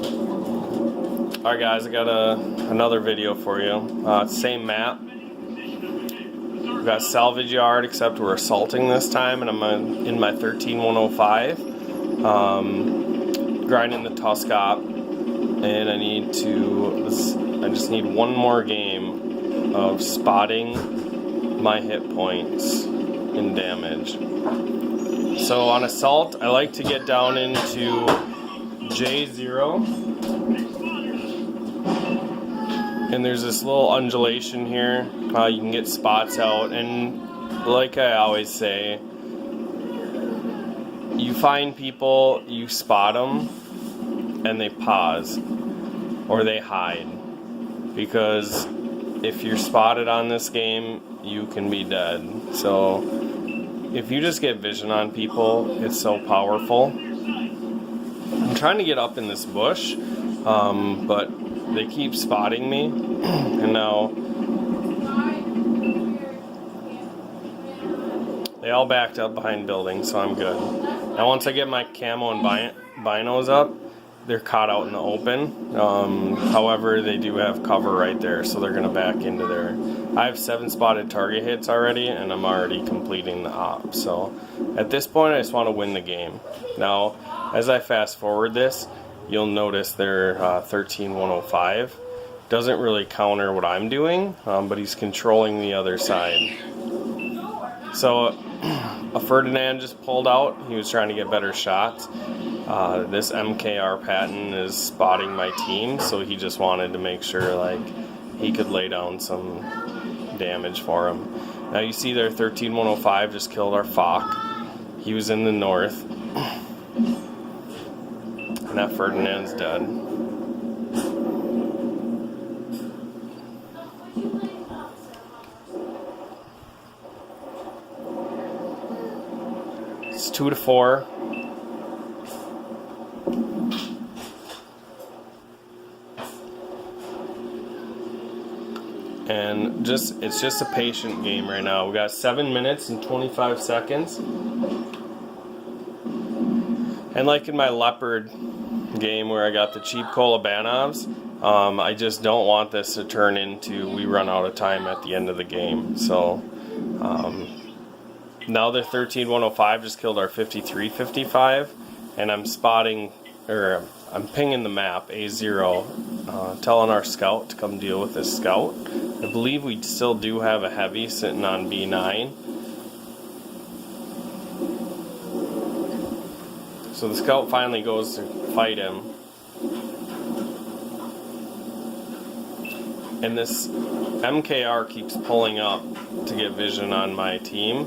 Alright guys, I got another video for you. Same map. We've got salvage yard, except we're assaulting this time, and I'm in my 13105. Grinding the Tuscop, and I just need one more game of spotting my hit points and damage. So on assault, I like to get down into J0. And there's this little undulation here. You can get spots out, and like I always say, you find people, you spot them, and they pause or they hide, because if you're spotted on this game, you can be dead. So if you just get vision on people, it's so powerful. I'm trying to get up in this bush, but they keep spotting me, and now they all backed up behind buildings, so I'm good. Now once I get my camo and binos up, they're caught out in the open. However, they do have cover right there, so they're going to back into there. I have 7 spotted target hits already, and I'm already completing the op. So at this point, I just want to win the game. Now, as I fast forward this, you'll notice their 13105 doesn't really counter what I'm doing, but he's controlling the other side. So a Ferdinand just pulled out. He was trying to get better shots. This MKR Patton is spotting my team, so he just wanted to make sure like he could lay down some damage for him. Now you see their 13105 just killed our Fok. He was in the north. And that Ferdinand's dead. It's 2-4. And it's just a patient game right now. We got 7 minutes and 25 seconds. And like in my leopard game where I got the cheap Kolobanovs, I just don't want this to turn into we run out of time at the end of the game. So now the 13105 just killed our 5355, and I'm pinging the map A0, telling our scout to come deal with this scout. I believe we still do have a heavy sitting on B9. So the scout finally goes to fight him. And this MKR keeps pulling up to get vision on my team.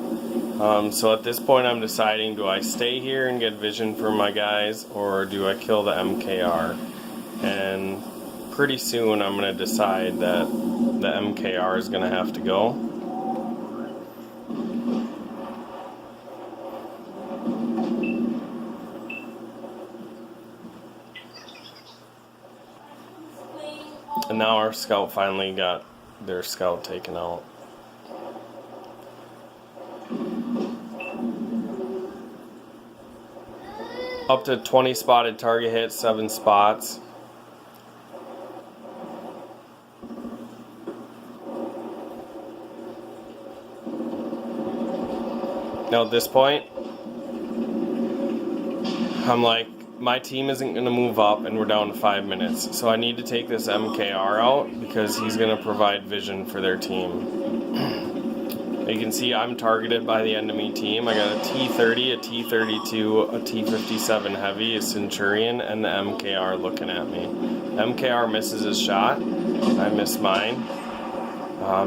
So at this point I'm deciding, do I stay here and get vision for my guys, or do I kill the MKR? And pretty soon I'm going to decide that the MKR is going to have to go. And now our scout finally got their scout taken out. Up to 20 spotted target hits, 7 spots. Now at this point, I'm like, my team isn't going to move up and we're down to 5 minutes. So I need to take this MKR out because he's going to provide vision for their team. You can see I'm targeted by the enemy team. I got a T30, a T32, a T57 heavy, a Centurion, and the MKR looking at me. MKR misses his shot. I missed mine.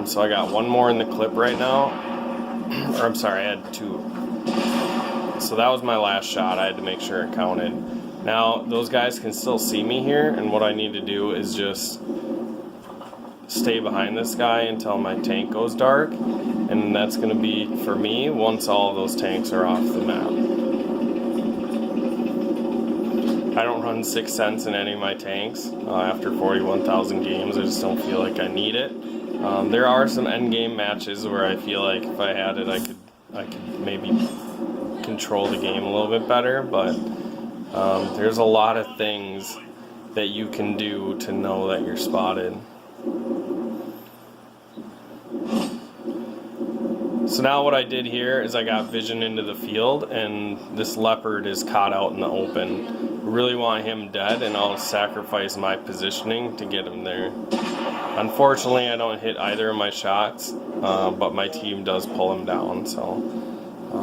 So I got one more in the clip right now. Or I'm sorry, I had 2. So that was my last shot. I had to make sure it counted. Now, those guys can still see me here, and what I need to do is just stay behind this guy until my tank goes dark, and that's going to be, for me, once all of those tanks are off the map. I don't run 6 cents in any of my tanks. After 41,000 games, I just don't feel like I need it. There are some endgame matches where I feel like if I had it, I could maybe control the game a little bit better, but there's a lot of things that you can do to know that you're spotted. So now what I did here is I got vision into the field, and this leopard is caught out in the open. Really want him dead, and I'll sacrifice my positioning to get him there. Unfortunately, I don't hit either of my shots, but my team does pull him down, so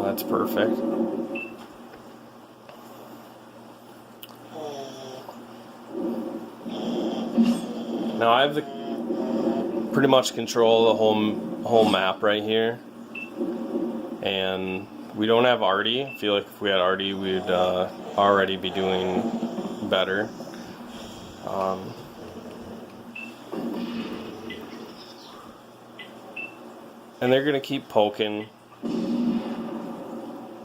that's perfect. Now I have pretty much control of the whole map right here. And we don't have Artie. I feel like if we had Artie, we'd already be doing better. And they're going to keep poking.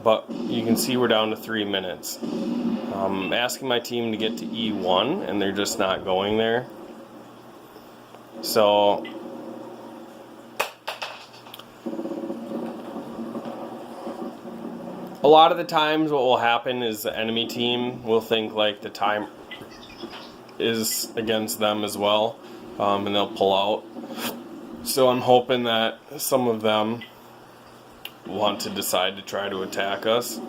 But you can see we're down to 3 minutes. I'm asking my team to get to E1, and they're just not going there. So a lot of the times what will happen is the enemy team will think like the time is against them as well, and they'll pull out. So I'm hoping that some of them want to decide to try to attack us.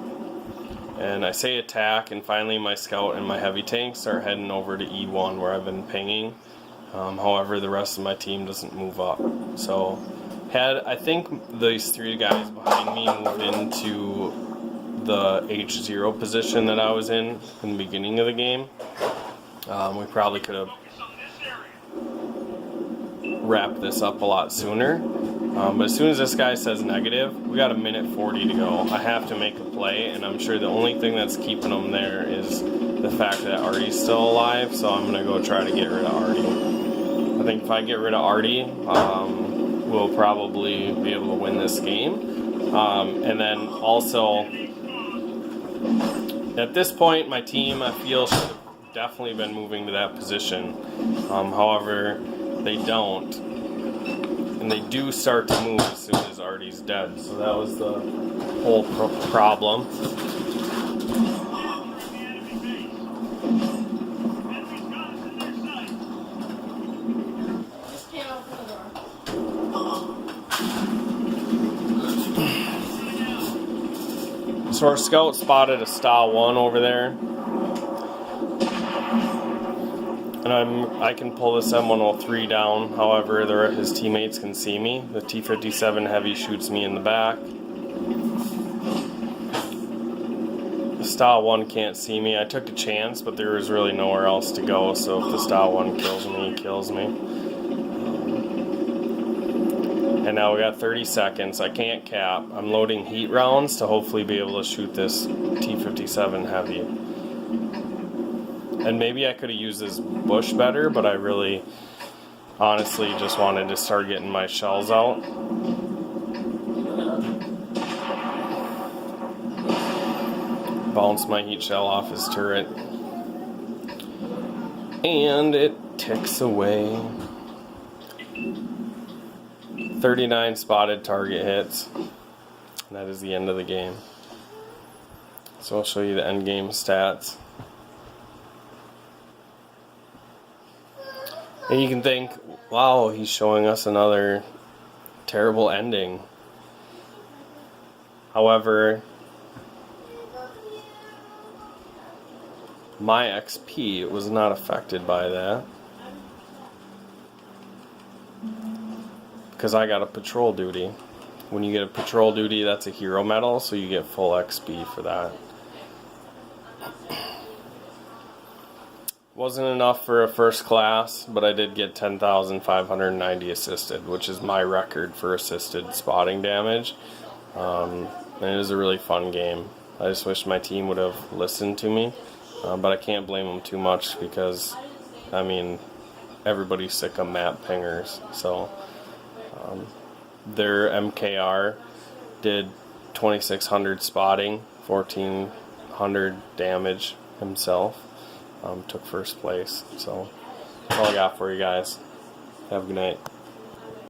And I say attack, and finally my scout and my heavy tanks start heading over to E1 where I've been pinging. However, the rest of my team doesn't move up. So I think these 3 guys behind me moved into the H0 position that I was in the beginning of the game. We probably could have wrapped this up a lot sooner. But as soon as this guy says negative, we got 1:40 to go. I have to make a play, and I'm sure the only thing that's keeping them there is the fact that Artie's still alive, so I'm going to go try to get rid of Artie. I think if I get rid of Artie, we'll probably be able to win this game. And then also, at this point, my team, I feel, should have definitely been moving to that position. However, they don't. And they do start to move as soon as Artie's dead. So that was the whole problem. So our scout spotted a Star 1 over there. And I can pull this M103 down, however his teammates can see me. The T-57 Heavy shoots me in the back. The Star 1 can't see me. I took a chance, but there was really nowhere else to go, so if the Star 1 kills me, he kills me. And now we got 30 seconds. I can't cap. I'm loading heat rounds to hopefully be able to shoot this T-57 Heavy. And maybe I could have used this bush better, but I really honestly just wanted to start getting my shells out. Bounce my heat shell off his turret. And it ticks away. 39 spotted target hits. And that is the end of the game. So I'll show you the end game stats. And you can think, wow, he's showing us another terrible ending. However, my XP was not affected by that. Because I got a patrol duty. When you get a patrol duty, that's a hero medal, so you get full XP for that. Wasn't enough for a first class, but I did get 10,590 assisted, which is my record for assisted spotting damage. And it was a really fun game. I just wish my team would have listened to me, but I can't blame them too much because, I mean, everybody's sick of map pingers, so... their MKR did 2,600 spotting, 1,400 damage himself, took first place. So that's all I got for you guys. Have a good night.